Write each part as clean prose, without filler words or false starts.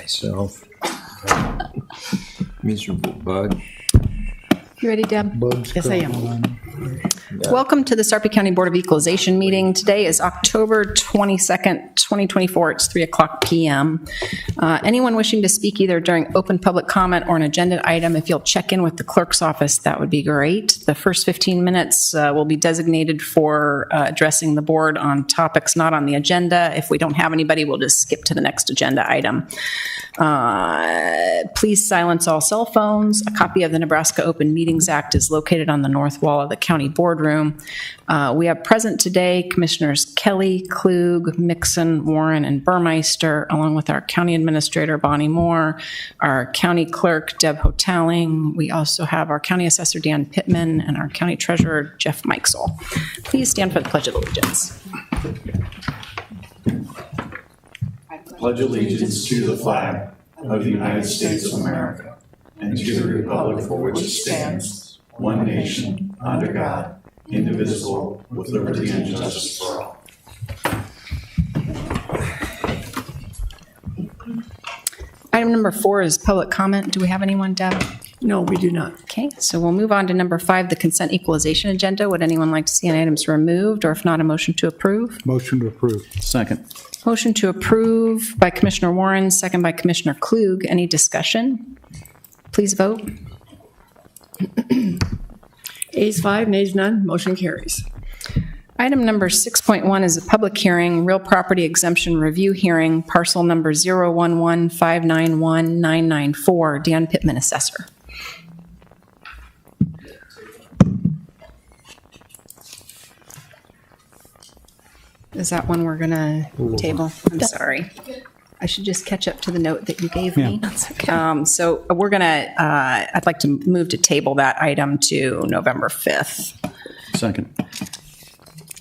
myself. Miserable bug. You ready, Deb? Bugs Yes, I am. crawling on. Welcome to the Sarpy County Board of Equalization meeting. Today is October 22nd, 2024. It's 3 o'clock p.m. Anyone wishing to speak either during open public comment or an agenda item, if you'll check in with the clerk's office, that would be great. The first 15 minutes will be designated for addressing the board on topics not on the agenda. If we don't have anybody, we'll just skip to the next agenda item. Please silence all cell phones. A copy of the Nebraska Open Meetings Act is located on the north wall of the county boardroom. We have present today Commissioners Kelly, Klug, Mixon, Warren, and Burmeister, along with our County Administrator Bonnie Moore, our County Clerk Deb Hotaling. We also have our County Assessor Dan Pittman and our County Treasurer Jeff Mikesell. Please stand for the Pledge of Allegiance. Pledge allegiance to the flag of the United States of America and to the republic for which it stands, one nation, under God, indivisible, with liberty and justice for all. Item number 4 is public comment. Do we have anyone, Deb? No, we do not. Okay, so we'll move on to number 5, the consent equalization agenda. Would anyone like to see any items removed, or if not, a motion to approve? Motion to approve. Second. Motion to approve by Commissioner Warren, second by Commissioner Klug. Any discussion? Please vote. Ayes 5, nays none, motion carries. Item number 6.1 is a public hearing, real property exemption review hearing, parcel number 011591994, Dan Pittman, Assessor. Is that one we're going to table? I'm sorry. I should just catch up to the note that you gave me. So we're going to, I'd like to move to table that item to November 5th. Second.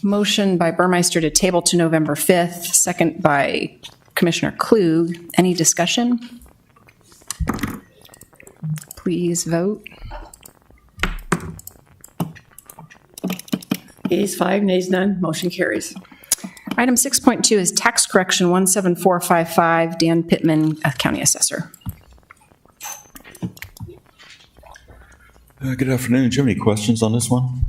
Motion by Burmeister to table to November 5th, second by Commissioner Klug. Any discussion? Please vote. Ayes 5, nays none, motion carries. Item 6.2 is tax correction 17455, Dan Pittman, County Assessor. Good afternoon. Do you have any questions on this one?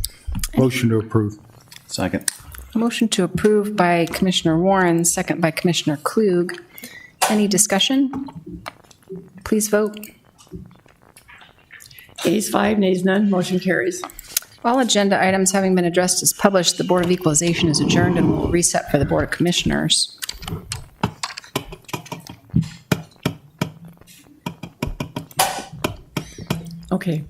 Motion to approve. Second. Motion to approve by Commissioner Warren, second by Commissioner Klug. Any discussion? Please vote. Ayes 5, nays none, motion carries. All agenda items having been addressed as published, the Board of Equalization is adjourned and will reset for the Board of Commissioners. Okay.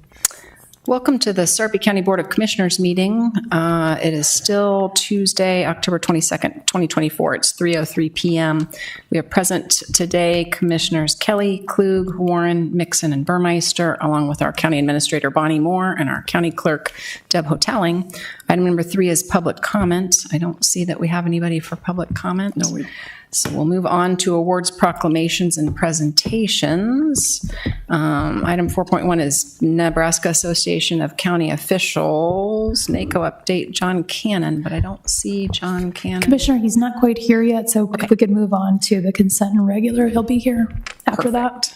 Welcome to the Sarpy County Board of Commissioners meeting. It is still Tuesday, October 22nd, 2024. It's 3:03 p.m. We have present today Commissioners Kelly, Klug, Warren, Mixon, and Burmeister, along with our County Administrator Bonnie Moore and our County Clerk Deb Hotaling. Item number 3 is public comment. I don't see that we have anybody for public comment. No, we So we'll move on to awards, proclamations, and presentations. Item 4.1 is Nebraska Association of County Officials, NACO update, John Cannon, but I don't see John Cannon. Commissioner, he's not quite here yet, so if we could move on to the consent and regular, he'll be here after that.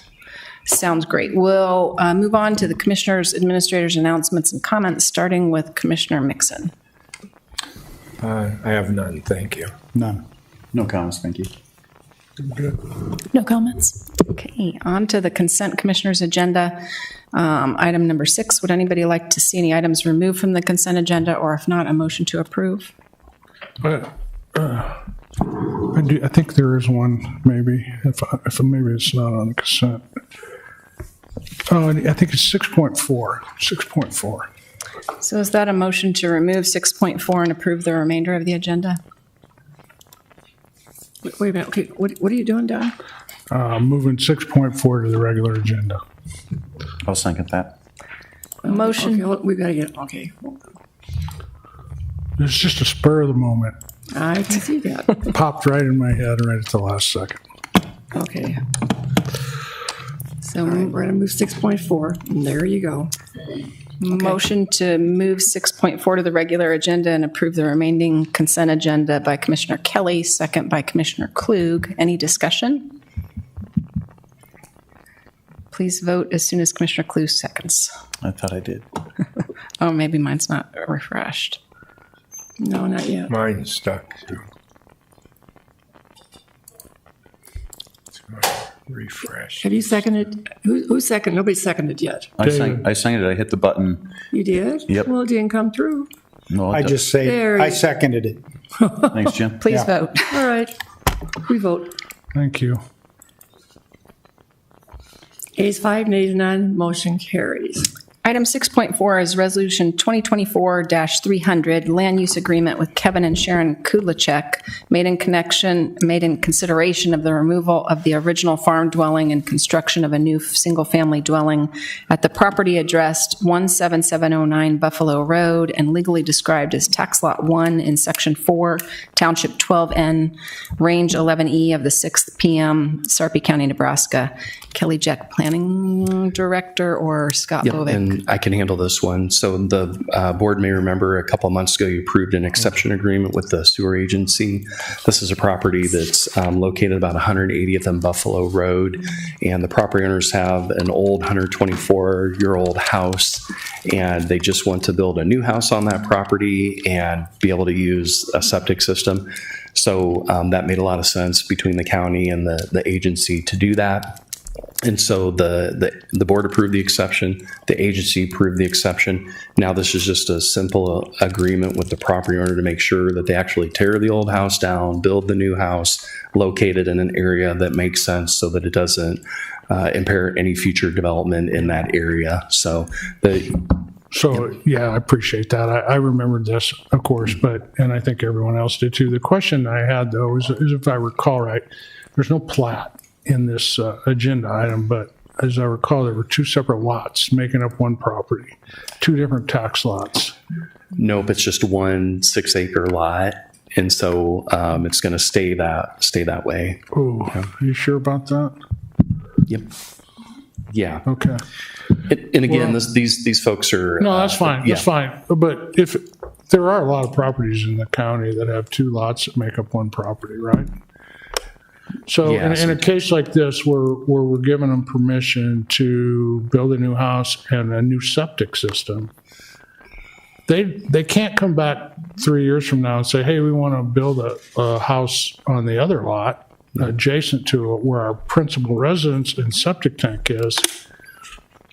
Sounds great. We'll move on to the Commissioners, Administrators, announcements, and comments, starting with Commissioner Mixon. I have none, thank you. None. No comments, thank you. No comments. Okay, on to the consent Commissioners agenda. Item number 6, would anybody like to see any items removed from the consent agenda, or if not, a motion to approve? I think there is one, maybe, if maybe it's not on the consent. I think it's 6.4, 6.4. So is that a motion to remove 6.4 and approve the remainder of the agenda? Wait a minute, okay, what are you doing, Don? Moving 6.4 to the regular agenda. I'll second that. Motion. Okay, we gotta get, okay. It's just a spur of the moment. I can see that. Popped right in my head right at the last second. Okay, So all right, we're gonna move 6.4, and there you go. motion to move 6.4 to the regular agenda and approve the remaining consent agenda by Commissioner Kelly, second by Commissioner Klug. Any discussion? Please vote as soon as Commissioner Clue seconds. I thought I did. Oh, maybe mine's not refreshed. No, not yet. Mine's stuck too. Refresh. Have you seconded? Who seconded? Nobody seconded yet. I sang it. I hit the button. You did? Yep. Well, it didn't come through. No, I just say, There I you- seconded it. Thanks, Jim. Please Yeah. vote. All right. We vote. Thank you. Ayes 5, nays none, motion carries. Item 6.4 is Resolution 2024-300, Land Use Agreement with Kevin and Sharon Kudlacek, made in consideration of the removal of the original farm dwelling and construction of a new single-family dwelling at the property addressed 17709 Buffalo Road and legally described as Tax Lot 1 in Section 4, Township 12N, Range 11E of the 6th PM, Sarpy County, Nebraska. Kelly Jack, Planning Director, or Scott Yep, Bovick? and I can handle this one. So the board may remember a couple of months ago, you approved an exception agreement with the sewer agency. This is a property that's located about 180th and Buffalo Road, and the property owners have an old 124-year-old house, and they just want to build a new house on that property and be able to use a septic system. So that made a lot of sense between the county and the agency to do that. And so the board approved the exception, the agency approved the exception. Now this is just a simple agreement with the property owner to make sure that they actually tear the old house down, build the new house, located in an area that makes sense so that it doesn't impair any future development in that area. So Yeah, I appreciate that. I remembered this, of course, and I think everyone else did too. The question I had though is if I recall right, there's no plat in this agenda item, but as I recall, there were two separate lots making up one property, two different tax lots. nope, it's just one 6-acre lot. And so it's going to stay that way. Oh, are you sure about that? Yep. Yeah. Okay. And again, these folks are. No, that's fine. yeah. That's fine. But if there are a lot of properties in the county that have two lots that make up one property, right? So Yeah, in a case like this, where we're giving them permission to build a new house and a new septic system, they can't come back 3 years from now and say, hey, we want to build a house on the other lot adjacent to where our principal residence and septic tank is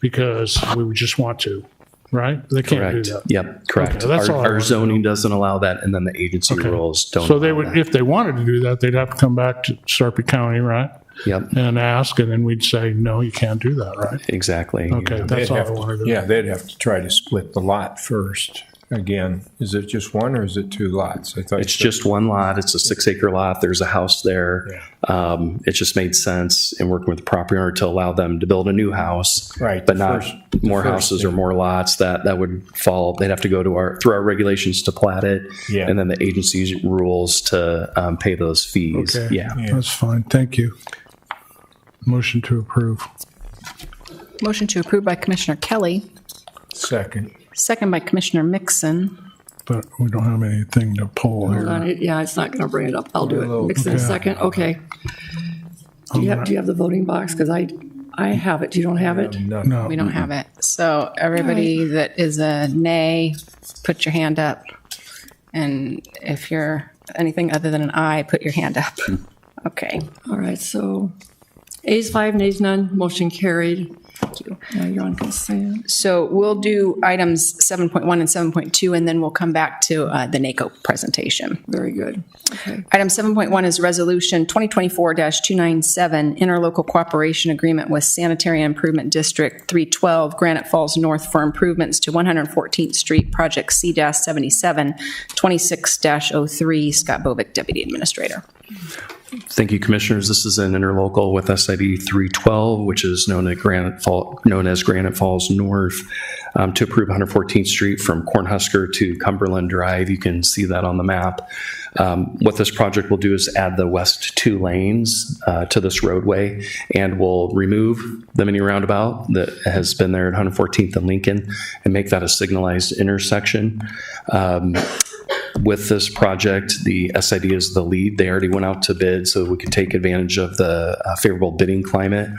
because we just want to, right? They can't Correct. do that. Yep. Correct. Okay, that's all I Our wanted to zoning doesn't allow that, and then the agency Okay. rules don't. So they allow would, that. if they wanted to do that, they'd have to come back to Sarpy County, right? Yep. And ask, and then we'd say, no, you can't do that, right? Exactly. Okay, They'd that's all I have to- wanted to. Yeah, they'd have to try to split the lot first. Again, is it just one or is it two lots? I thought It's you said- just one lot. It's a 6-acre lot. There's a house there. It just made sense in working with the property owner to allow them to build a new house. Right, But the not first- more the first houses or thing. more lots. That would fall. They'd have to go to through our regulations to plat it. Yeah. And then the agency's rules to pay those fees. Okay. Yeah. That's fine. Thank you. Motion to approve. Motion to approve by Commissioner Kelly, Second. second by Commissioner Mixon. But we don't have anything to pull Hold here. on, yeah, it's not going to bring it up. I'll do Hello. it. Mix in a Okay. second. Okay. Do you have the voting box? Because I have it. You don't have it? None. No. We don't have it. So everybody that is a nay, put your hand up. And if you're anything other than an aye, put your hand up. Okay. All right, so ayes 5, nays none, motion carried. Thank you. Now you're on consent. So we'll do items 7.1 and 7.2, and then we'll come back to the NACO presentation. Very good. Okay. Item 7.1 is Resolution 2024-297, Interlocal Cooperation Agreement with Sanitary Improvement District 312, Granite Falls North for improvements to 114th Street, Project C-77, 26-03. Scott Bovick, Deputy Administrator. Thank you, Commissioners. This is an interlocal with SID 312, which is known as Granite Falls North, to approve 114th Street from Cornhusker to Cumberland Drive. You can see that on the map. What this project will do is add the west 2 lanes to this roadway, and will remove the mini roundabout that has been there at 114th and Lincoln and make that a signalized intersection. with this project, the SID is the lead. They already went out to bid so we could take advantage of the favorable bidding climate.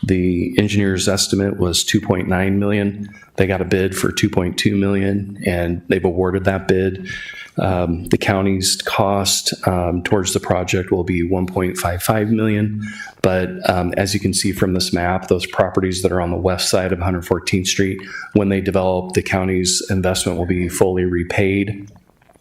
The engineer's estimate was $2.9 million. They got a bid for $2.2 million, and they've awarded that bid. The county's cost towards the project will be $1.55 million. But as you can see from this map, those properties that are on the west side of 114th Street, when they develop, the county's investment will be fully repaid.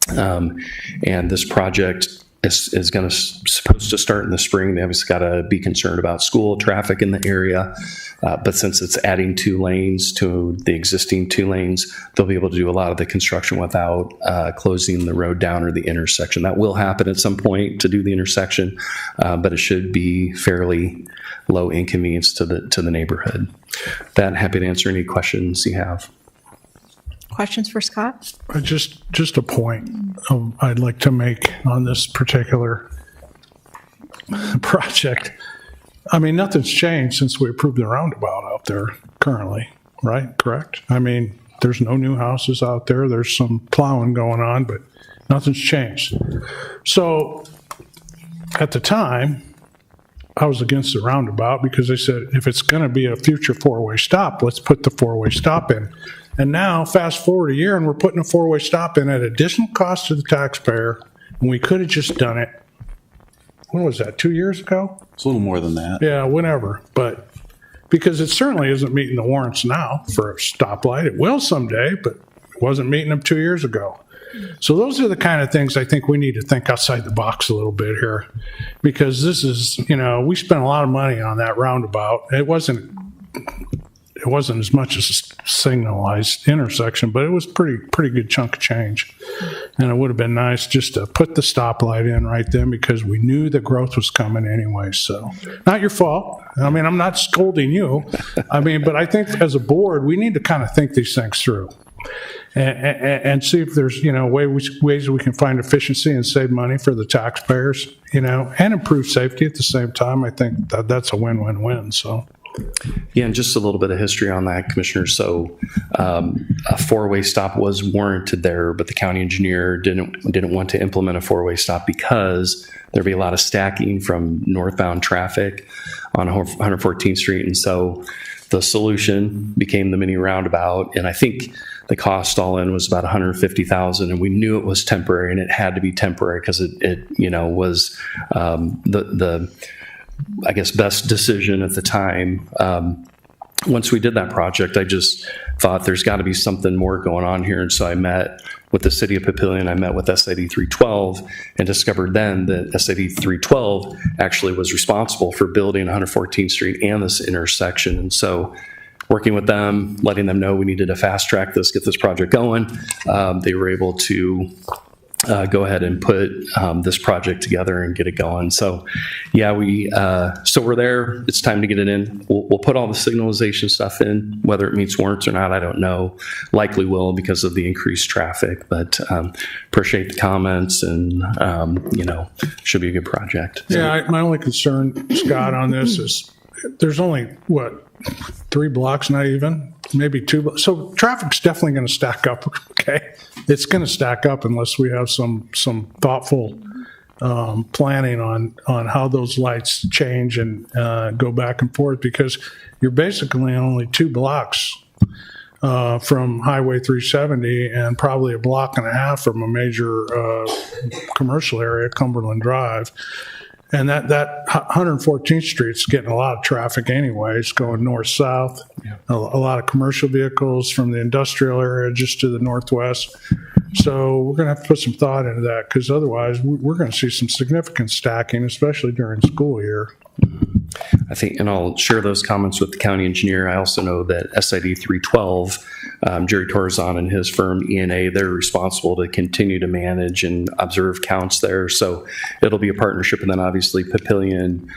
And this project is supposed to start in the spring. They obviously got to be concerned about school traffic in the area. But since it's adding 2 lanes to the existing 2 lanes, they'll be able to do a lot of the construction without closing the road down or the intersection. That will happen at some point to do the intersection, but it should be fairly low inconvenience to the neighborhood. That, happy to answer any questions you have. Questions for Scott? Just a point I'd like to make on this particular project. I mean, nothing's changed since we approved the roundabout out there currently, right? Correct? I mean, there's no new houses out there. There's some plowing going on, but nothing's changed. So at the time, I was against the roundabout because they said, if it's going to be a future 4-way stop, let's put the 4-way stop in. And now, fast forward a year, and we're putting a 4-way stop in at additional cost to the taxpayer, and we could have just done it. When was that, 2 years ago? It's a little more than that. Yeah, whenever. But because it certainly isn't meeting the warrants now for a stoplight. It will someday, but it wasn't meeting them 2 years ago. So those are the kind of things I think we need to think outside the box a little bit here. Because this is, we spent a lot of money on that roundabout. It wasn't as much as a signalized intersection, but it was pretty good chunk of change. And it would have been nice just to put the stoplight in right then because we knew the growth was coming anyway. So not your fault. I mean, I'm not scolding you. But I think as a board, we need to kind of think these things through and see if there's, ways we can find efficiency and save money for the taxpayers, and improve safety at the same time. I think that's a win-win-win. So. Yeah, and just a little bit of history on that, Commissioner. So a 4-way stop was warranted there, but the county engineer didn't want to implement a 4-way stop because there'd be a lot of stacking from northbound traffic on 114th Street. And so the solution became the mini roundabout. And I think the cost all in was about $150,000. And we knew it was temporary, and it had to be temporary because it was the I guess, best decision at the time. Once we did that project, I just thought there's got to be something more going on here. And so I met with the city of Papillion, I met with SID 312 and discovered then that SID 312 actually was responsible for building 114th Street and this intersection. And so working with them, letting them know we needed to fast track this, get this project going, they were able to go ahead and put this project together and get it going. So, yeah, so we're there. It's time to get it in. We'll put all the signalization stuff in. Whether it meets warrants or not, I don't know. Likely will because of the increased traffic. But appreciate the comments, and should be a good project. Yeah, my only concern, Scott, on this is there's only 3 blocks, not even, maybe 2. So traffic's definitely going to stack up. Okay, it's going to stack up unless we have some thoughtful planning on how those lights change and go back and forth, because you're basically only 2 blocks from Highway 370 and probably a block and a half from a major commercial area, Cumberland Drive. And that 114th Street's getting a lot of traffic anyway. It's going north-south. Yeah. A lot of commercial vehicles from the industrial area just to the northwest. So we're going to have to put some thought into that, because otherwise we're going to see some significant stacking, especially during school year. I think, and I'll share those comments with the county engineer. I also know that SID 312, Jerry Torzon and his firm ENA, they're responsible to continue to manage and observe counts there. So it'll be a partnership. And then obviously Papillion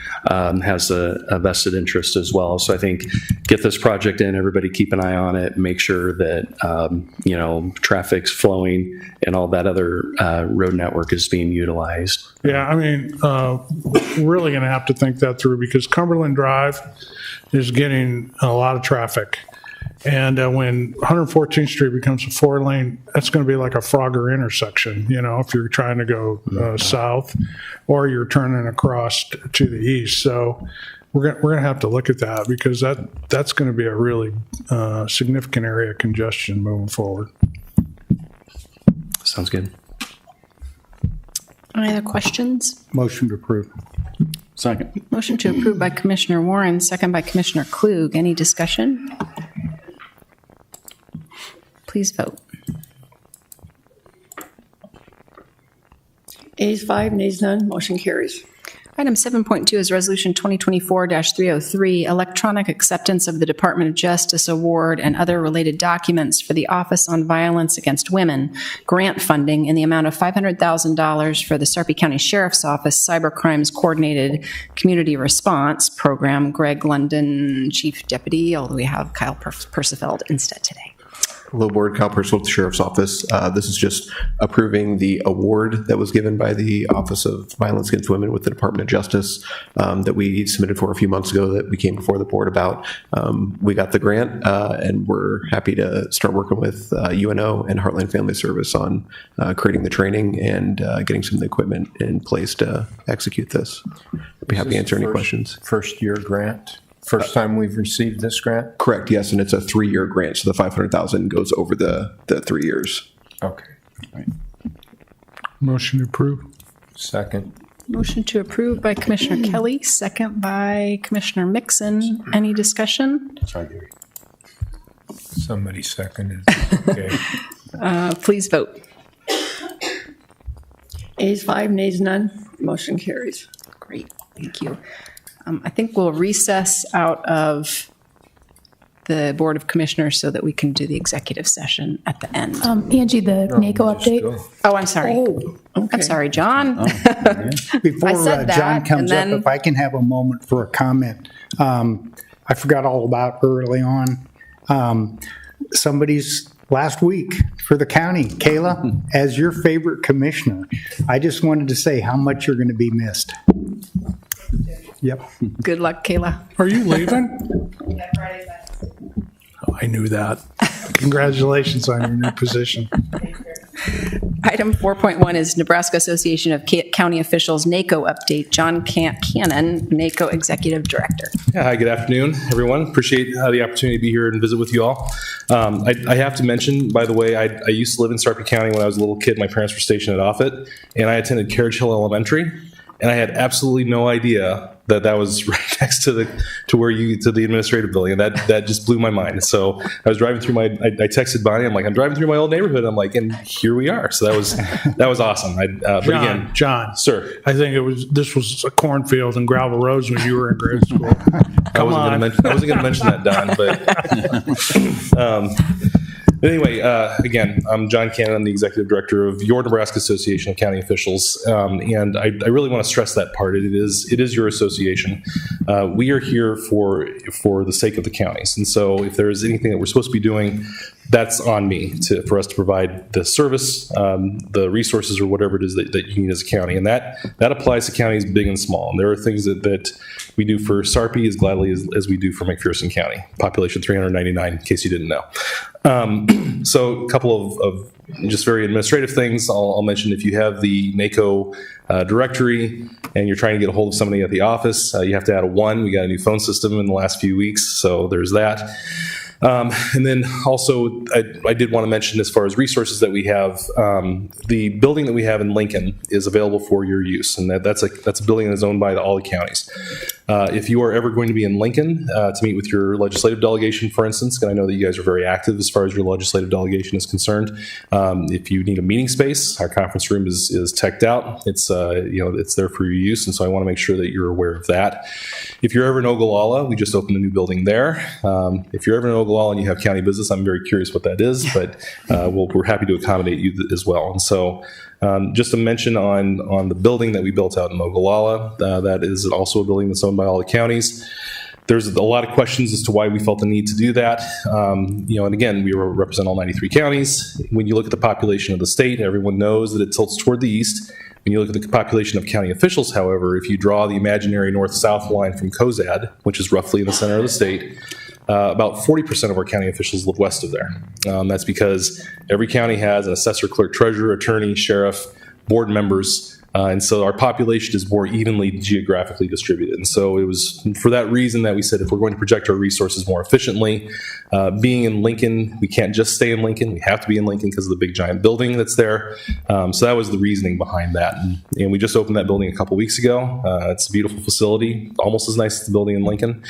has a vested interest as well. So I think get this project in, everybody keep an eye on it, make sure that, traffic's flowing and all that other road network is being utilized. Yeah, I mean, we're really going to have to think that through, because Cumberland Drive is getting a lot of traffic. And when 114th Street becomes a 4-lane, that's going to be like a Frogger intersection, if you're trying to go south or you're turning across to the east. So we're going to have to look at that because that's going to be a really significant area of congestion moving forward. Sounds good. Any other questions? Motion to approve. Second. Motion to approve by Commissioner Warren, second by Commissioner Klug. Any discussion? Please vote. Ayes 5, nays none, motion carries. Item 7.2 is Resolution 2024-303, electronic acceptance of the Department of Justice Award and other related documents for the Office on Violence Against Women, grant funding in the amount of $500,000 for the Sarpy County Sheriff's Office Cyber Crimes Coordinated Community Response Program. Greg London, Chief Deputy, although we have Kyle Persifeld instead today. Hello, Board. Kyle Purcell with the Sheriff's Office. This is just approving the award that was given by the Office of Violence Against Women with the Department of Justice that we submitted for a few months ago that we came before the board about. We got the grant, and we're happy to start working with UNO and Heartland Family Service on creating the training and getting some of the equipment in place to execute this. I'd be happy to answer any questions. First year grant? First time we've received this grant? Correct, yes, and it's a 3-year grant, so the $500,000 goes over the 3 years. Okay. Motion to approve. Second. Motion to approve by Commissioner Kelly, second by Commissioner Mixon. Any discussion? Sorry, Gary. Somebody seconded. Okay. Please vote. Ayes 5, nays none, motion carries. Great, thank you. I think we'll recess out of the Board of Commissioners so that we can do the executive session at the end. Angie, the NACO Just update. go. Oh, I'm sorry. I'm sorry, John. Before I said that, John comes up, and then- if I can have a moment for a comment. I forgot all about early on. Somebody's last week for the county, Kayla, as your favorite commissioner. I just wanted to say how much you're going to be missed. Yep. Good luck, Kayla. Are you leaving? Oh, I knew that. Congratulations on your new position. Item 4.1 is Nebraska Association of County Officials NACO update. John Cannon, NACO Executive Director. Yeah, hi, good afternoon, everyone. Appreciate the opportunity to be here and visit with you all. I have to mention, by the way, I used to live in Sarpy County when I was a little kid. My parents were stationed at Offutt, and I attended Carriage Hill Elementary, and I had absolutely no idea that was right next to the administrative building, and that just blew my mind. So I was driving through I texted Bonnie. I'm like, I'm driving through my old neighborhood. I'm like, and here we are. So that was awesome. But again, John, sir, I think this was a cornfield and gravel roads when you were in grade school. I wasn't going to mention that, Don, but. Anyway, again, I'm John Cannon. I'm the executive director of your Nebraska Association of County Officials, and I really want to stress that part. It is your association. We are here for the sake of the counties, and so if there is anything that we're supposed to be doing, that's on me for us to provide the service, the resources, or whatever it is that you need as a county, and that applies to counties big and small. And there are things that we do for Sarpy as gladly as we do for McPherson County, population 399, in case you didn't know. So a couple of just very administrative things I'll mention. If you have the NACO directory and you're trying to get a hold of somebody at the office, you have to add a 1. We got a new phone system in the last few weeks, so there's that. And then also, I did want to mention, as far as resources that we have, the building that we have in Lincoln is available for your use, and that's a building that is owned by all the counties. If you are ever going to be in Lincoln to meet with your legislative delegation, for instance, and I know that you guys are very active as far as your legislative delegation is concerned, if you need a meeting space, our conference room is teched out. It's it's there for your use, and so I want to make sure that you're aware of that. If you're ever in Ogallala, we just opened a new building there. If you're ever in Ogallala and you have county business, I'm very curious what that is, but we're happy to accommodate you as well. And so just a mention on the building that we built out in Ogallala, that is also a building that's owned by all the counties. There's a lot of questions as to why we felt the need to do that. And again, we represent all 93 counties. When you look at the population of the state, everyone knows that it tilts toward the east. When you look at the population of county officials, however, if you draw the imaginary north-south line from Cozad, which is roughly in the center of the state, about 40% of our county officials live west of there. That's because every county has an assessor, clerk, treasurer, attorney, sheriff, board members. And so our population is more evenly geographically distributed. And so it was for that reason that we said if we're going to project our resources more efficiently, being in Lincoln, we can't just stay in Lincoln. We have to be in Lincoln because of the big giant building that's there. So that was the reasoning behind that. And we just opened that building a couple weeks ago. It's a beautiful facility, almost as nice as the building in Lincoln,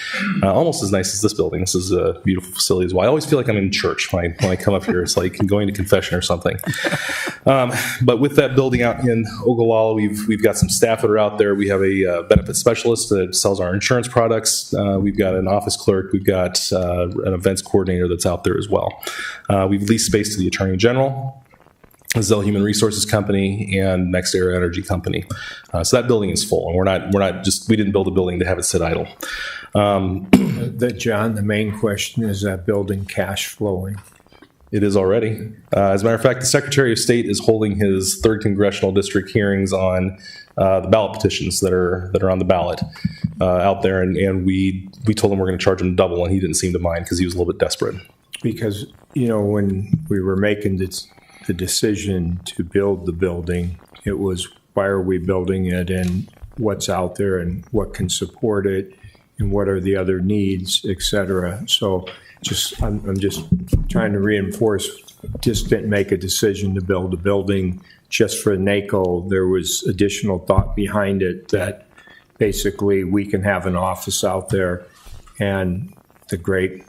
almost as nice as this building. This is a beautiful facility as well. I always feel like I'm in church when I come up here. It's like going to confession or something. But with that building out in Ogallala, we've got some staff that are out there. We have a benefit specialist that sells our insurance products. We've got an office clerk. We've got an events coordinator that's out there as well. We've leased space to the Attorney General, Zell Human Resources Company, and Next Era Energy Company. So that building is full, and we didn't build a building to have it sit idle. John, the main question is that building cash flowing? It is already. As a matter of fact, the Secretary of State is holding his 3rd Congressional District hearings on the ballot petitions that are on the ballot out there, and we told him we're going to charge him double, and he didn't seem to mind because he was a little bit desperate. Because, when we were making the decision to build the building, it was why are we building it and what's out there and what can support it and what are the other needs, et cetera. So I'm just trying to reinforce, just didn't make a decision to build a building just for NACO. There was additional thought behind it that basically we can have an office out there, and the great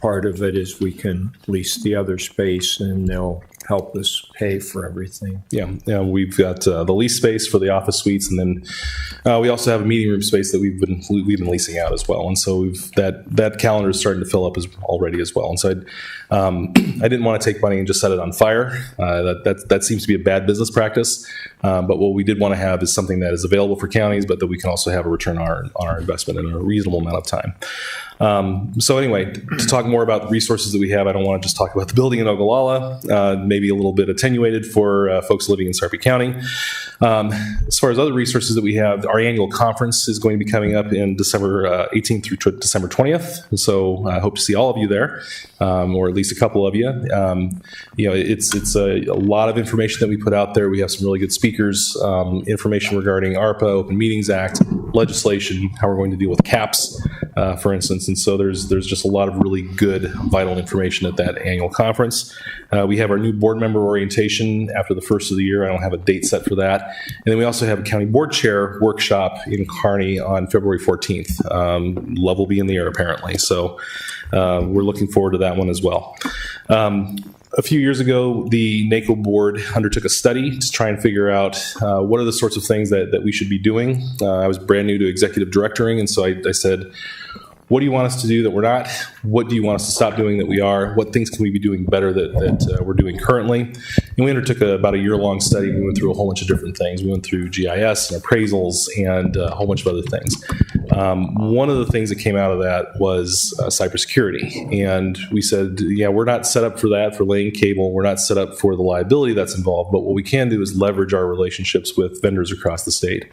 part of it is we can lease the other space and they'll help us pay for everything. Yeah, we've got the lease space for the office suites, and then we also have a meeting room space that we've been leasing out as well. And so that calendar is starting to fill up already as well. And so I didn't want to take money and just set it on fire. That seems to be a bad business practice. But what we did want to have is something that is available for counties, but that we can also have a return on our investment in a reasonable amount of time. So anyway, to talk more about the resources that we have, I don't want to just talk about the building in Ogallala, maybe a little bit attenuated for folks living in Sarpy County. As far as other resources that we have, our annual conference is going to be coming up in December 18th through December 20th. And so I hope to see all of you there, or at least a couple of you. It's a lot of information that we put out there. We have some really good speakers, information regarding ARPA, Open Meetings Act, legislation, how we're going to deal with caps, for instance. And so there's just a lot of really good, vital information at that annual conference. We have our new board member orientation after the first of the year. I don't have a date set for that. And then we also have a county board chair workshop in Kearney on February 14th. Love will be in the air, apparently. So we're looking forward to that one as well. A few years ago, the NACO board undertook a study to try and figure out what are the sorts of things that we should be doing. I was brand new to executive directoring, and so I said, what do you want us to do that we're not? What do you want us to stop doing that we are? What things can we be doing better that we're doing currently? And we undertook about a year-long study. We went through a whole bunch of different things. We went through GIS and appraisals and a whole bunch of other things. One of the things that came out of that was cybersecurity. And we said, we're not set up for that, for laying cable. We're not set up for the liability that's involved. But what we can do is leverage our relationships with vendors across the state.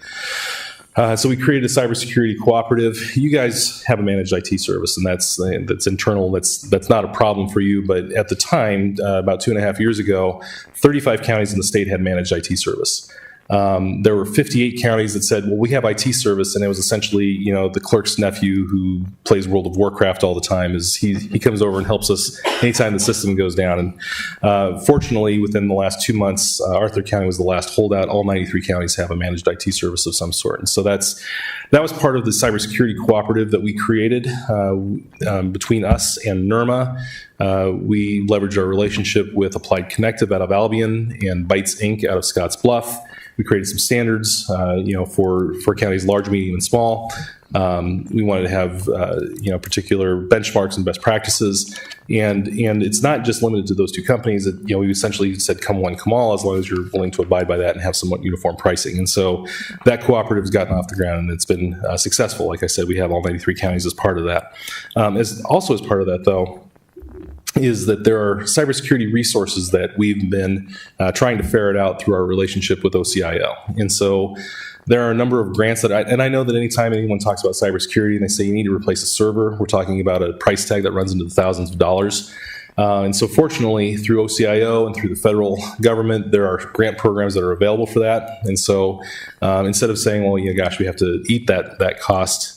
So we created a cybersecurity cooperative. You guys have a managed IT service, and that's internal. That's not a problem for you. But at the time, about 2.5 years ago, 35 counties in the state had managed IT service. There were 58 counties that said, well, we have IT service, and it was essentially, the clerk's nephew who plays World of Warcraft all the time. He comes over and helps us anytime the system goes down. And fortunately, within the last 2 months, Arthur County was the last holdout. All 93 counties have a managed IT service of some sort. And so that was part of the cybersecurity cooperative that we created between us and NERMA. We leveraged our relationship with Applied Connective out of Albion and Bytes Inc. out of Scotts Bluff. We created some standards, for counties large, medium, and small. We wanted to have, particular benchmarks and best practices, and it's not just limited to those two companies. We essentially said, come one, come all, as long as you're willing to abide by that and have somewhat uniform pricing. And so that cooperative has gotten off the ground, and it's been successful. Like I said, we have all 93 counties as part of that. As part of that, though, is that there are cybersecurity resources that we've been trying to ferret out through our relationship with OCIO. And so there are a number of grants that and I know that anytime anyone talks about cybersecurity and they say you need to replace a server, we're talking about a price tag that runs into the thousands of dollars. And so fortunately, through OCIO and through the federal government, there are grant programs that are available for that. And so instead of saying, well, gosh, we have to eat that cost,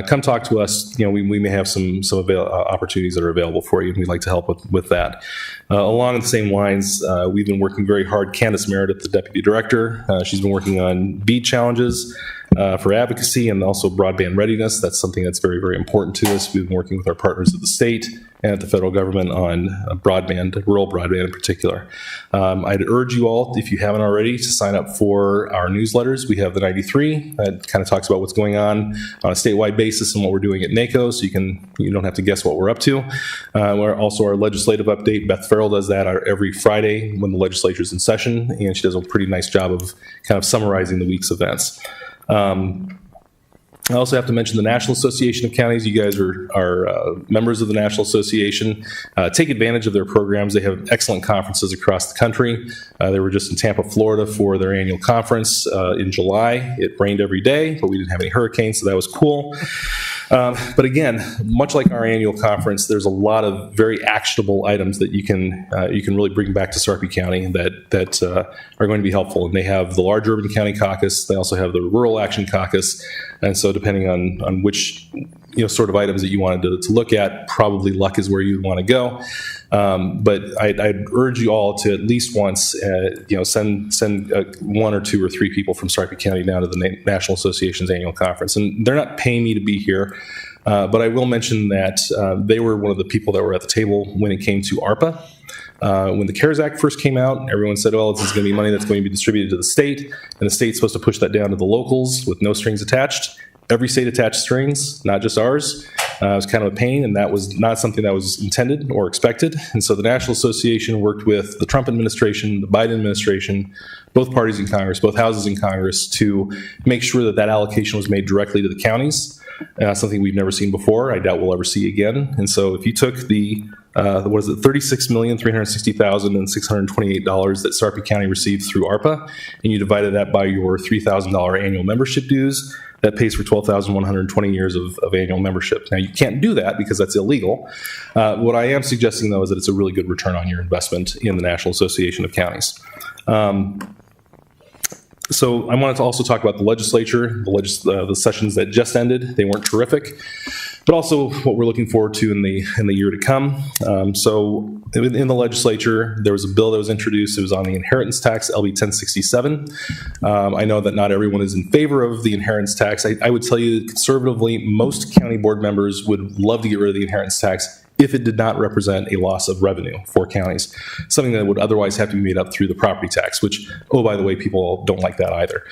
come talk to us. We may have some opportunities that are available for you, and we'd like to help with that. Along the same lines, we've been working very hard. Candace Meredith, the deputy director, she's been working on BEAD challenges for advocacy and also broadband readiness. That's something that's very, very important to us. We've been working with our partners at the state and at the federal government on broadband, rural broadband in particular. I'd urge you all, if you haven't already, to sign up for our newsletters. We have the 93 that kind of talks about what's going on a statewide basis and what we're doing at NACO, so you don't have to guess what we're up to. We're also our legislative update. Beth Farrell does that every Friday when the legislature is in session, and she does a pretty nice job of kind of summarizing the week's events. I also have to mention the National Association of Counties. You guys are members of the National Association. Take advantage of their programs. They have excellent conferences across the country. They were just in Tampa, Florida for their annual conference in July. It rained every day, but we didn't have any hurricanes, so that was cool. But again, much like our annual conference, there's a lot of very actionable items that you can really bring back to Sarpy County that are going to be helpful. And they have the large urban county caucus. They also have the rural action caucus. And so depending on which sort of items that you wanted to look at, probably luck is where you'd want to go. But I'd urge you all to at least once, send 1 or 2 or 3 people from Sarpy County down to the National Association's annual conference. And they're not paying me to be here, but I will mention that they were one of the people that were at the table when it came to ARPA. When the CARES Act first came out, everyone said, well, this is going to be money that's going to be distributed to the state, and the state's supposed to push that down to the locals with no strings attached. Every state attached strings, not just ours. It was kind of a pain, and that was not something that was intended or expected. And so the National Association worked with the Trump administration, the Biden administration, both parties in Congress, both houses in Congress, to make sure that allocation was made directly to the counties, something we've never seen before. I doubt we'll ever see again. And so if you took the $36,360,628 that Sarpy County received through ARPA, and you divided that by your $3,000 annual membership dues, that pays for 12,120 years of annual membership. Now, you can't do that because that's illegal. What I am suggesting, though, is that it's a really good return on your investment in the National Association of Counties. So I wanted to also talk about the legislature, the sessions that just ended. They weren't terrific, but also what we're looking forward to in the year to come. So in the legislature, there was a bill that was introduced. It was on the inheritance tax, LB 1067. I know that not everyone is in favor of the inheritance tax. I would tell you that conservatively, most county board members would love to get rid of the inheritance tax if it did not represent a loss of revenue for counties, something that would otherwise have to be made up through the property tax, which, oh, by the way, people don't like that either.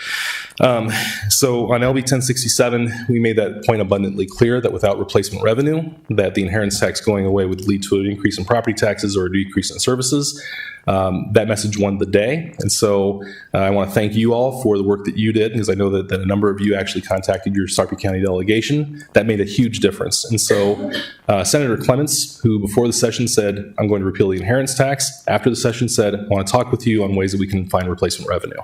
So on LB 1067, we made that point abundantly clear that without replacement revenue, that the inheritance tax going away would lead to an increase in property taxes or a decrease in services. That message won the day. And so I want to thank you all for the work that you did, because I know that a number of you actually contacted your Sarpy County delegation. That made a huge difference. And so Senator Clements, who before the session said, I'm going to repeal the inheritance tax, after the session said, I want to talk with you on ways that we can find replacement revenue.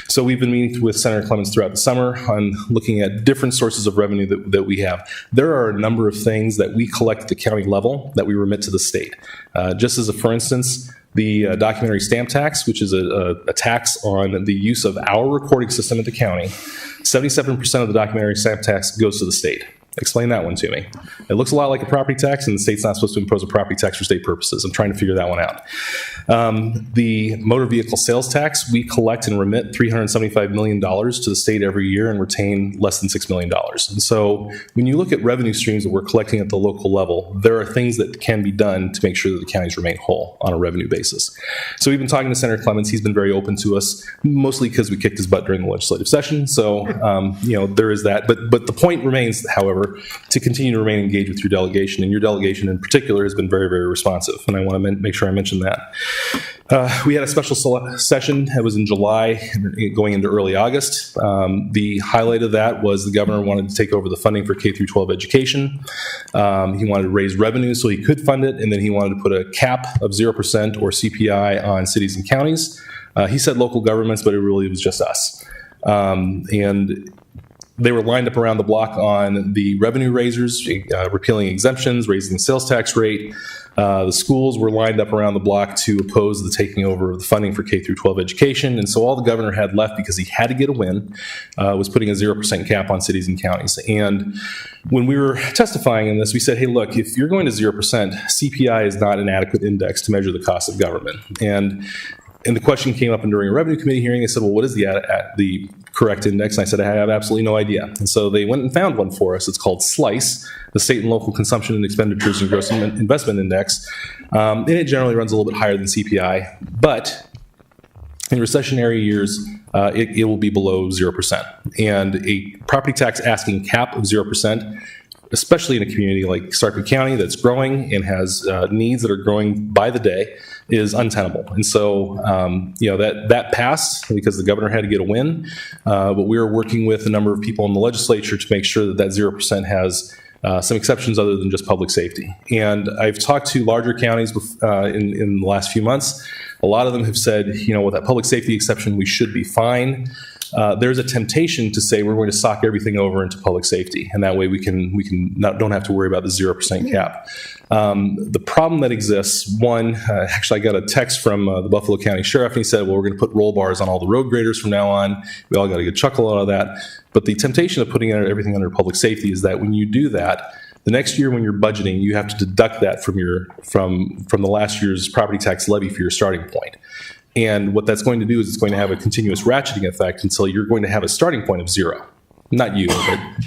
So we've been meeting with Senator Clements throughout the summer on looking at different sources of revenue that we have. There are a number of things that we collect at the county level that we remit to the state. Just as a for instance, the documentary stamp tax, which is a tax on the use of our recording system at the county, 77% of the documentary stamp tax goes to the state. Explain that one to me. It looks a lot like a property tax, and the state's not supposed to impose a property tax for state purposes. I'm trying to figure that one out. The motor vehicle sales tax, we collect and remit $375 million to the state every year and retain less than $6 million. And so when you look at revenue streams that we're collecting at the local level, there are things that can be done to make sure that the counties remain whole on a revenue basis. So we've been talking to Senator Clements. He's been very open to us, mostly because we kicked his butt during the legislative session. So, there is that. But the point remains, however, to continue to remain engaged with your delegation, and your delegation in particular has been very, very responsive, and I want to make sure I mention that. We had a special session. It was in July, going into early August. The highlight of that was the governor wanted to take over the funding for K-12 education. He wanted to raise revenue so he could fund it, and then he wanted to put a cap of 0% or CPI on cities and counties. He said local governments, but it really was just us. And they were lined up around the block on the revenue raisers, repealing exemptions, raising the sales tax rate. The schools were lined up around the block to oppose the taking over of the funding for K through 12 education. And so all the governor had left, because he had to get a win, was putting a 0% cap on cities and counties. And when we were testifying in this, we said, hey, look, if you're going to 0%, CPI is not an adequate index to measure the cost of government. And the question came up during a revenue committee hearing. They said, well, what is the correct index? And I said, I have absolutely no idea. And so they went and found one for us. It's called SLICE, the State and Local Consumption and Expenditures and Gross Investment Index. And it generally runs a little bit higher than CPI. But in recessionary years, it will be below 0%. And a property tax asking cap of 0%, especially in a community like Sarpy County that's growing and has needs that are growing by the day, is untenable. And so, that passed because the governor had to get a win. But we are working with a number of people in the legislature to make sure that 0% has some exceptions other than just public safety. And I've talked to larger counties in the last few months. A lot of them have said, with that public safety exception, we should be fine. There's a temptation to say we're going to sock everything over into public safety, and that way we don't have to worry about the 0% cap. The problem that exists, one, actually I got a text from the Buffalo County Sheriff, and he said, well, we're going to put roll bars on all the road graders from now on. We all got a good chuckle out of that. But the temptation of putting everything under public safety is that when you do that, the next year when you're budgeting, you have to deduct that from the last year's property tax levy for your starting point. And what that's going to do is it's going to have a continuous ratcheting effect until you're going to have a starting point of 0. Not you,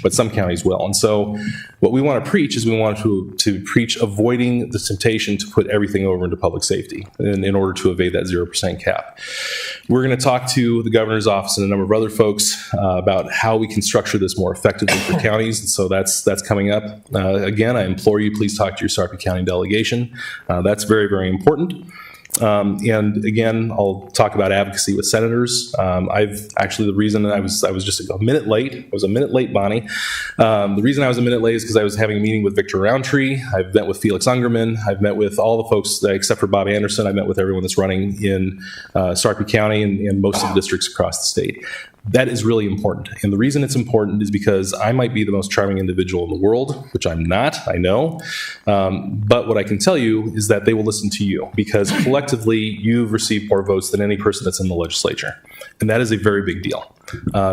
but some counties will. And so what we want to preach is we want to preach avoiding the temptation to put everything over into public safety in order to evade that 0% cap. We're going to talk to the governor's office and a number of other folks about how we can structure this more effectively for counties. And so that's coming up. Again, I implore you, please talk to your Sarpy County delegation. That's very, very important. And again, I'll talk about advocacy with senators. The reason I was just a minute late, I was a minute late, Bonnie. The reason I was a minute late is because I was having a meeting with Victor Roundtree. I've met with Felix Ungerman. I've met with all the folks except for Bob Anderson. I've met with everyone that's running in Sarpy County and most of the districts across the state. That is really important. And the reason it's important is because I might be the most charming individual in the world, which I'm not, I know. But what I can tell you is that they will listen to you because collectively you've received more votes than any person that's in the legislature. And that is a very big deal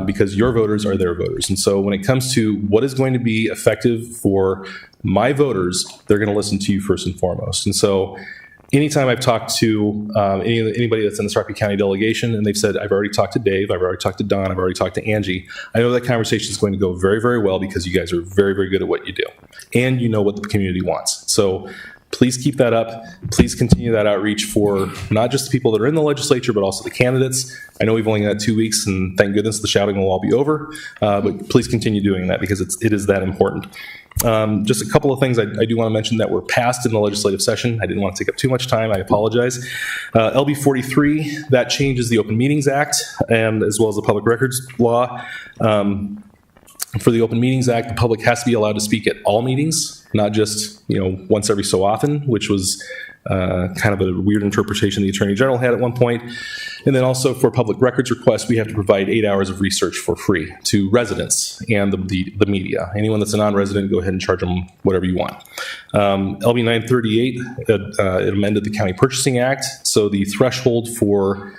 because your voters are their voters. And so when it comes to what is going to be effective for my voters, they're going to listen to you first and foremost. And so anytime I've talked to anybody that's in the Sarpy County delegation and they've said, I've already talked to Dave, I've already talked to Don, I've already talked to Angie, I know that conversation is going to go very, very well because you guys are very, very good at what you do. And you know what the community wants. So please keep that up. Please continue that outreach for not just the people that are in the legislature, but also the candidates. I know we've only got 2 weeks and thank goodness the shouting will all be over. But please continue doing that because it is that important. Just a couple of things I do want to mention that were passed in the legislative session. I didn't want to take up too much time. I apologize. LB 43, that changes the Open Meetings Act and as well as the Public Records Law. For the Open Meetings Act, the public has to be allowed to speak at all meetings, not just once every so often, which was kind of a weird interpretation the Attorney General had at one point. And then also for public records requests, we have to provide 8 hours of research for free to residents and the media. Anyone that's a non-resident, go ahead and charge them whatever you want. LB 938, it amended the County Purchasing Act. So the threshold for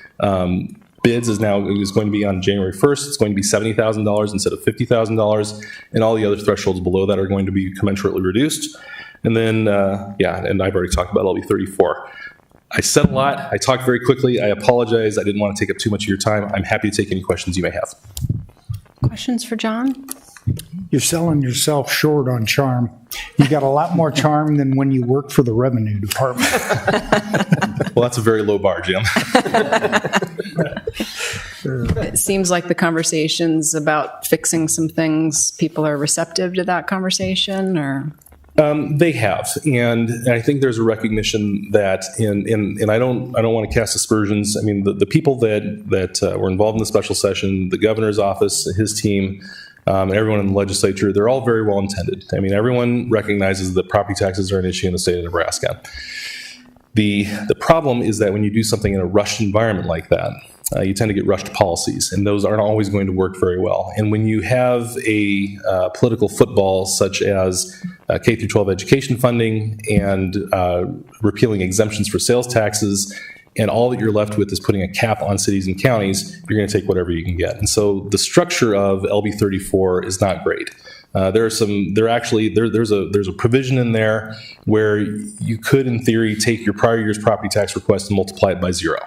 bids is going to be on January 1st. It's going to be $70,000 instead of $50,000. And all the other thresholds below that are going to be commensurately reduced. And then, and I've already talked about LB 34. I said a lot. I talked very quickly. I apologize. I didn't want to take up too much of your time. I'm happy to take any questions you may have. Questions for John? You're selling yourself short on charm. You got a lot more charm than when you worked for the revenue department. Well, that's a very low bar, Jim. It seems like the conversations about fixing some things, people are receptive to that conversation, or? They have, and I think there's a recognition that and I don't want to cast aspersions. I mean, the people that were involved in the special session, the governor's office, his team, and everyone in the legislature, they're all very well intended. I mean, everyone recognizes that property taxes are an issue in the state of Nebraska. The problem is that when you do something in a rushed environment like that, you tend to get rushed policies, and those aren't always going to work very well. And when you have a political football such as K through 12 education funding and repealing exemptions for sales taxes, and all that you're left with is putting a cap on cities and counties, you're going to take whatever you can get. And so the structure of LB 34 is not great. There's a provision in there where you could, in theory, take your prior year's property tax request and multiply it by 0.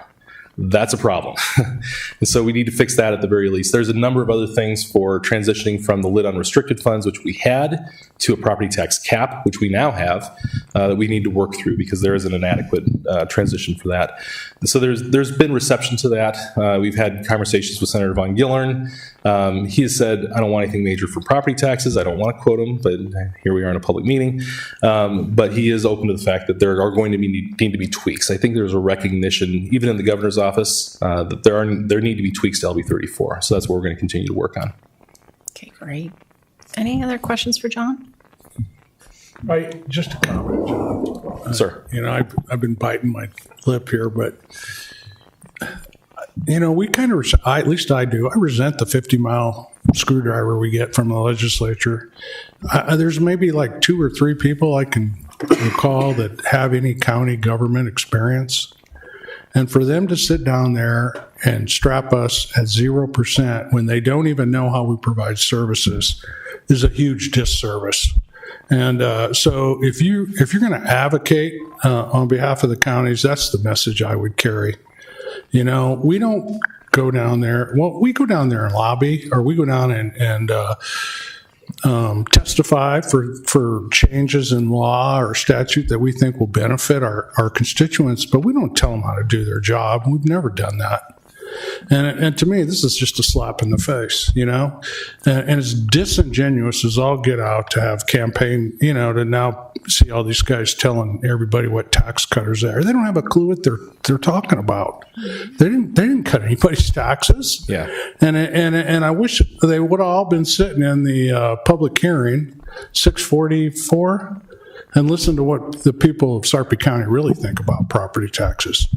That's a problem. And so we need to fix that at the very least. There's a number of other things for transitioning from the lit unrestricted funds, which we had, to a property tax cap, which we now have, that we need to work through because there is an inadequate transition for that. So there's been reception to that. We've had conversations with Senator Von Gillern. He has said, I don't want anything major for property taxes. I don't want to quote him, but here we are in a public meeting. But he is open to the fact that there are going to need to be tweaks. I think there's a recognition, even in the governor's office, that there need to be tweaks to LB 34. So that's what we're going to continue to work on. Okay, great. Any other questions for John? Just a comment, John. Sir. I've been biting my lip here, but we kind of, at least I do, I resent the 50-mile screwdriver we get from the legislature. There's maybe like 2 or 3 people I can recall that have any county government experience. And for them to sit down there and strap us at 0% when they don't even know how we provide services is a huge disservice. And so if you're going to advocate on behalf of the counties, that's the message I would carry. We don't go down there. Well, we go down there and lobby, or we go down and testify for changes in law or statute that we think will benefit our constituents, but we don't tell them how to do their job. We've never done that. And to me, this is just a slap in the face, and it's disingenuous as all get out to have campaign, to now see all these guys telling everybody what tax cutters are. They don't have a clue what they're talking about. They didn't cut anybody's taxes. Yeah. And I wish they would have all been sitting in the public hearing, 644, and listen to what the people of Sarpy County really think about property taxes.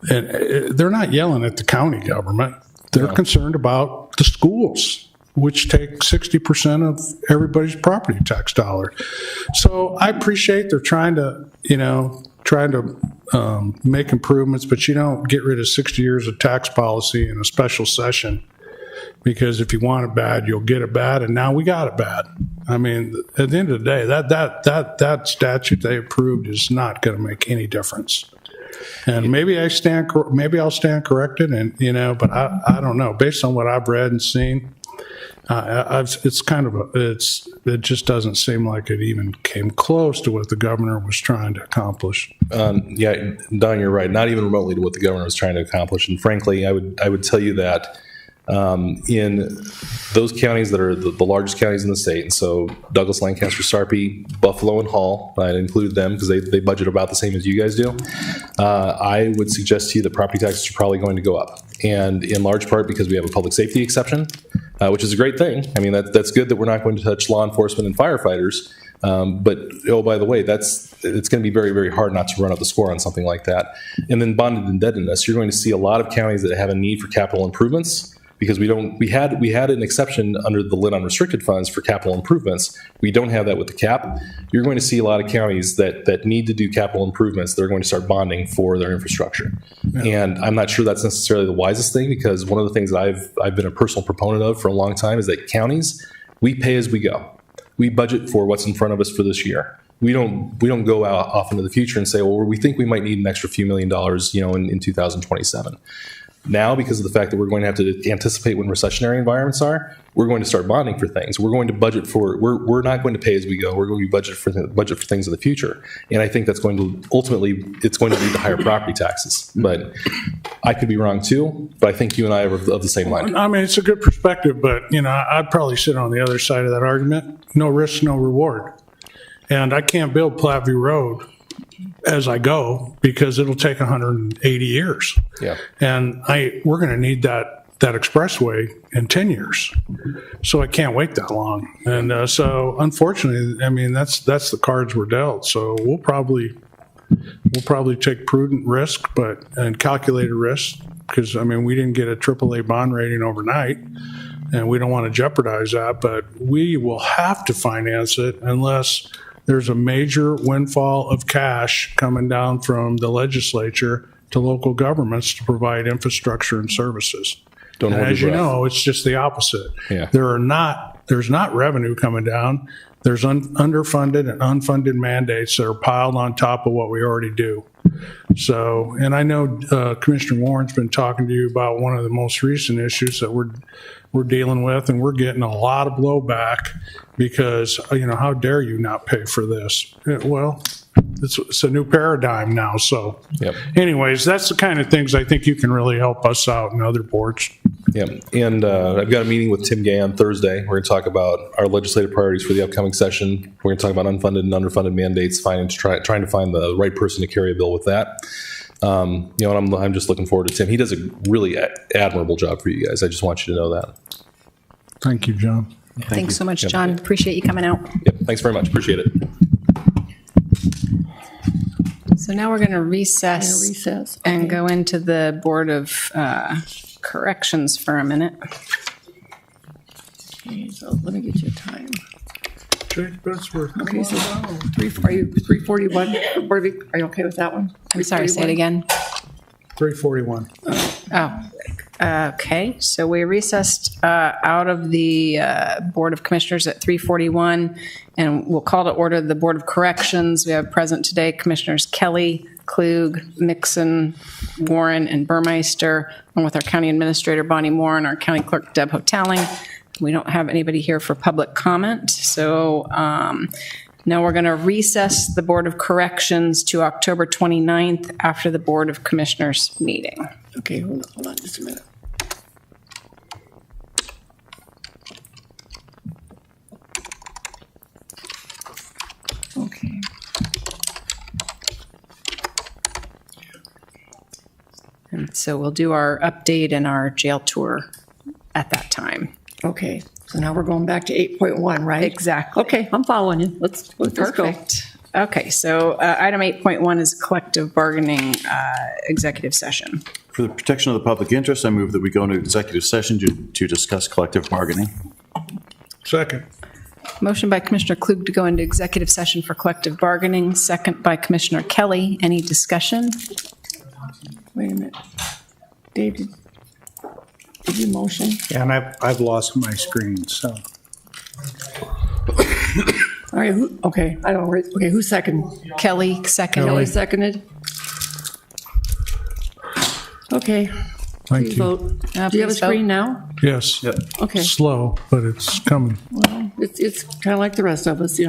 And they're not yelling at the county government. They're concerned about the schools, which take 60% of everybody's property tax dollar. So I appreciate they're trying to make improvements, but you don't get rid of 60 years of tax policy in a special session, because if you want it bad, you'll get it bad. And now we got it bad. I mean, at the end of the day, that statute they approved is not going to make any difference. And maybe I'll stand corrected, and but I don't know. Based on what I've read and seen, it just doesn't seem like it even came close to what the governor was trying to accomplish. Yeah, Don, you're right. Not even remotely to what the governor was trying to accomplish. And frankly, I would tell you that in those counties that are the largest counties in the state, and so Douglas, Lancaster, Sarpy, Buffalo, and Hall, I'd include them because they budget about the same as you guys do. I would suggest to you that property taxes are probably going to go up, and in large part because we have a public safety exception, which is a great thing. I mean, that's good that we're not going to touch law enforcement and firefighters. But by the way, it's going to be very, very hard not to run up the score on something like that. And then bonded indebtedness, you're going to see a lot of counties that have a need for capital improvements, because we had an exception under the lit unrestricted funds for capital improvements. We don't have that with the cap. You're going to see a lot of counties that need to do capital improvements. They're going to start bonding for their infrastructure. Yeah. And I'm not sure that's necessarily the wisest thing, because one of the things that I've been a personal proponent of for a long time is that counties, we pay as we go. We budget for what's in front of us for this year. We don't go out off into the future and say, well, we think we might need an extra few $1 million, in 2027. Now, because of the fact that we're going to have to anticipate when recessionary environments are, we're going to start bonding for things. We're going to budget for. We're not going to pay as we go. We're going to budget for things in the future. And I think that's going to ultimately lead to higher property taxes. But I could be wrong too. But I think you and I are of the same mind. I mean, it's a good perspective, but I'd probably sit on the other side of that argument. No risk, no reward. And I can't build Platteview Road as I go, because it'll take 180 years. Yeah. And we're going to need that expressway in 10 years. So I can't wait that long. And so unfortunately, I mean, that's the cards we're dealt. So we'll probably take prudent risk and calculated risk because, I mean, we didn't get a AAA bond rating overnight, and we don't want to jeopardize that, but we will have to finance it unless there's a major windfall of cash coming down from the legislature to local governments to provide infrastructure and services. Don't And hold as your you breath. know, it's just the opposite. Yeah. There's not revenue coming down. There's underfunded and unfunded mandates that are piled on top of what we already do. So, and I know Commissioner Warren's been talking to you about one of the most recent issues that we're dealing with, and we're getting a lot of blowback because, how dare you not pay for this? Well, it's a new paradigm now. So Yep. anyways, that's the kind of things I think you can really help us out and other boards. Yeah, and I've got a meeting with Tim Gay on Thursday. We're going to talk about our legislative priorities for the upcoming session. We're going to talk about unfunded and underfunded mandates, trying to find the right person to carry a bill with that. And I'm just looking forward to Tim. He does a really admirable job for you guys. I just want you to know that. Thank you, John. Thanks so much, John. Appreciate you coming out. Yep, thanks very much. Appreciate it. So now we're going to recess Recess. and go into the Board of Corrections for a minute. Okay, so let me get you a time. Jake Bensworth. Okay, so are you 341? Are you okay with that one? I'm sorry, say it again. 341. Oh, okay. So we recessed out of the Board of Commissioners at 3:41, and we'll call to order the Board of Corrections. We have present today Commissioners Kelly, Klug, Mixon, Warren, and Burmeister, along with our County Administrator Bonnie Moore and our County Clerk Deb Hotelling. We don't have anybody here for public comment, so now we're going to recess the Board of Corrections to October 29th after the Board of Commissioners meeting. Okay, hold on just a minute. Okay. And so we'll do our update and our jail tour at that time. Okay, so now we're going back to 8.1, right? Exactly. Okay, I'm following you. Let's go. Perfect. Okay, so item 8.1 is collective bargaining executive session. For the protection of the public interest, I move that we go into executive session to discuss collective bargaining. Second. Motion by Commissioner Klug to go into executive session for collective bargaining, second by Commissioner Kelly. Any discussion? Wait a minute. Dave, did you motion? Yeah, and I've lost my screen, so. All right, okay, I don't, okay, who's second? Kelly, second. Kelly seconded? Okay. Thank Please you. vote. Do you have a please vote. screen now? Yes. Okay. Slow, but it's coming. Well, it's kind of like the rest of us,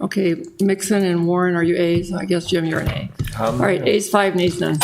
Okay, Mixon and Warren, are you A's? I guess, Jim, you're an A. All right, A's 5, nays none.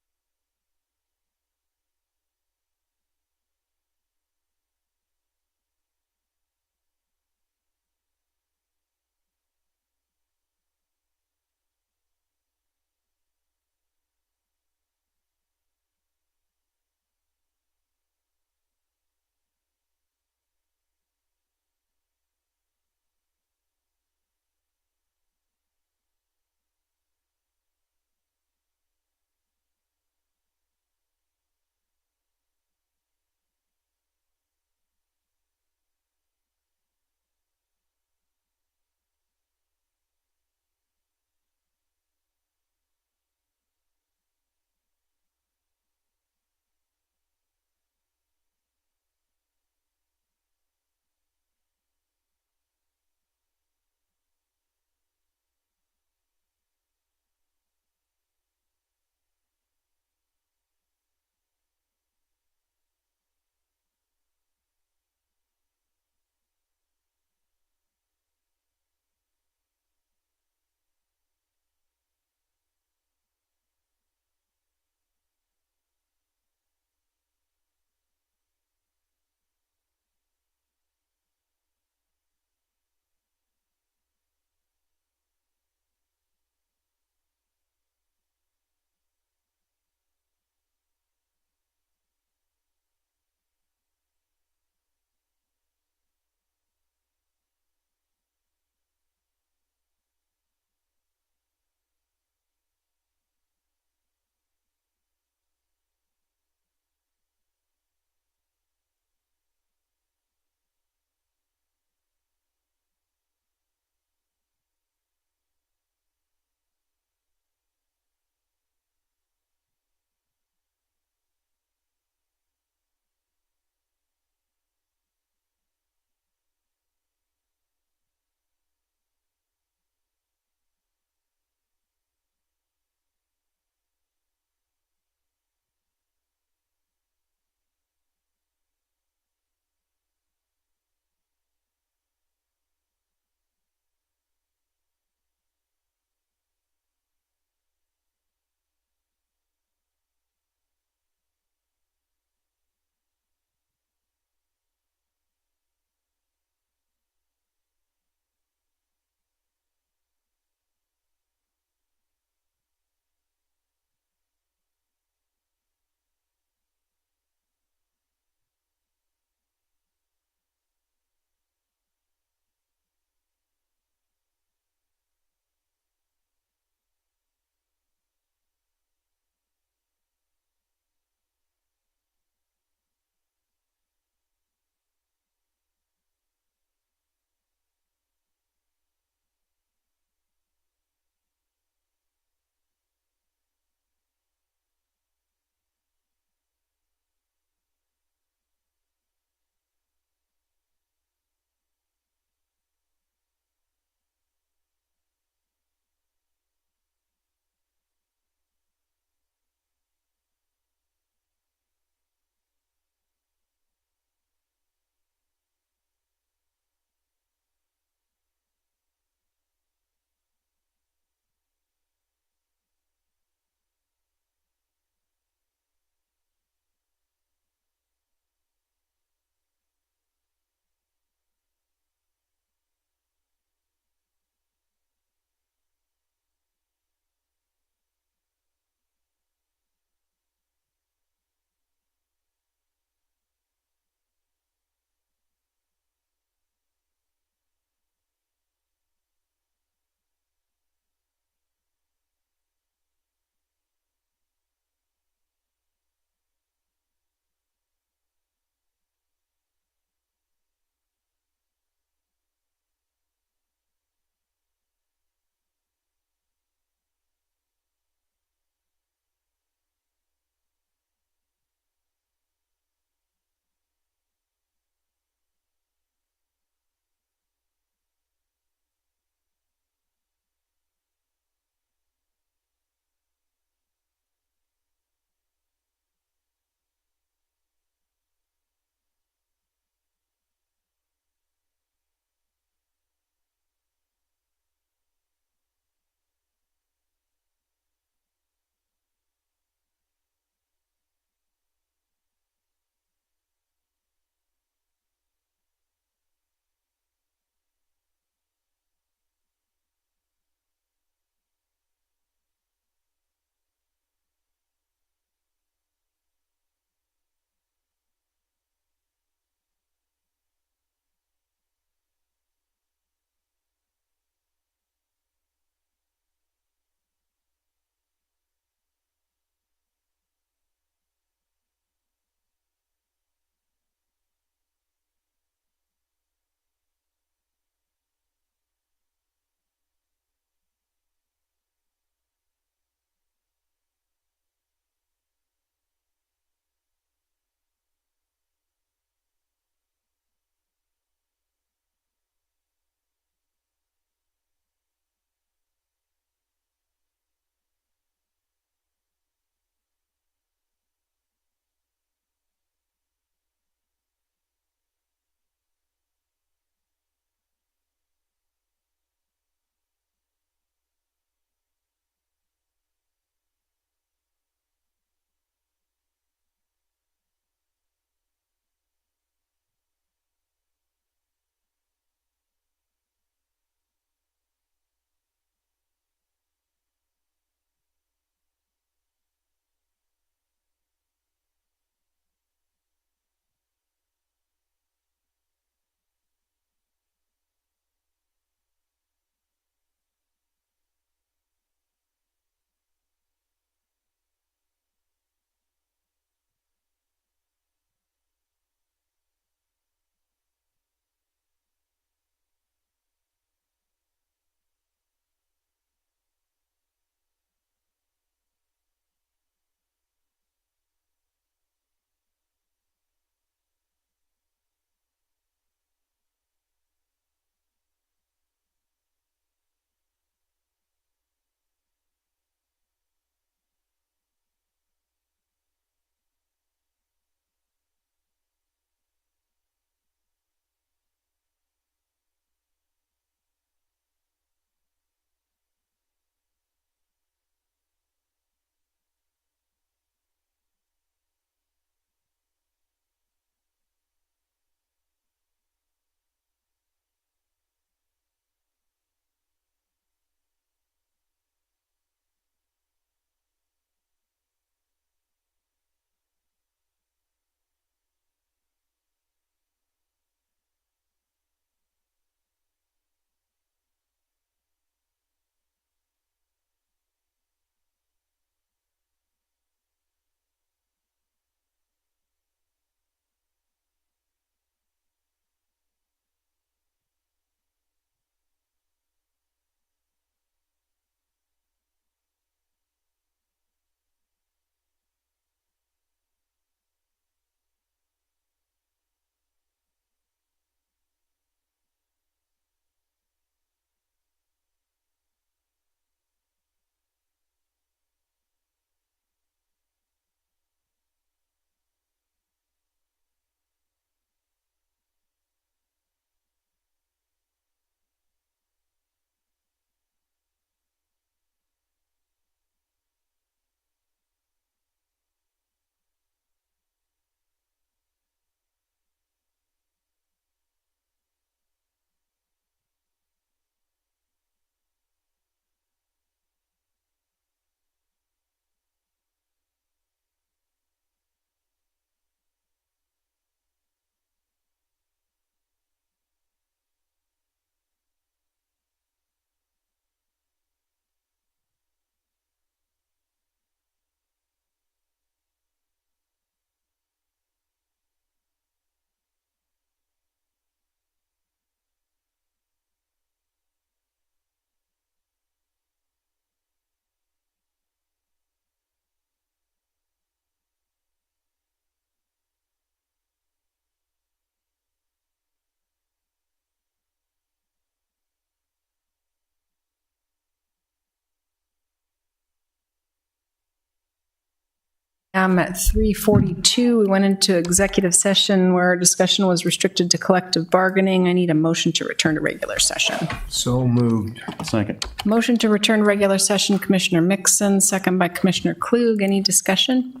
At 3:42, we went into executive session where our discussion was restricted to collective bargaining. I need a motion to return to regular session. So moved. Second. Motion to return to regular session, Commissioner Mixon, second by Commissioner Klug. Any discussion?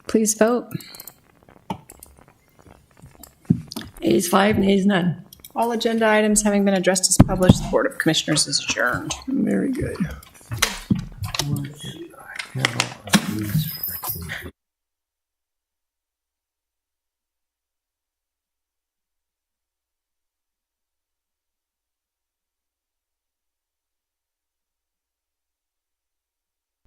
Please vote. Ayes 5, nays none. All agenda items having been addressed as published, the Board of Commissioners is adjourned. Very good.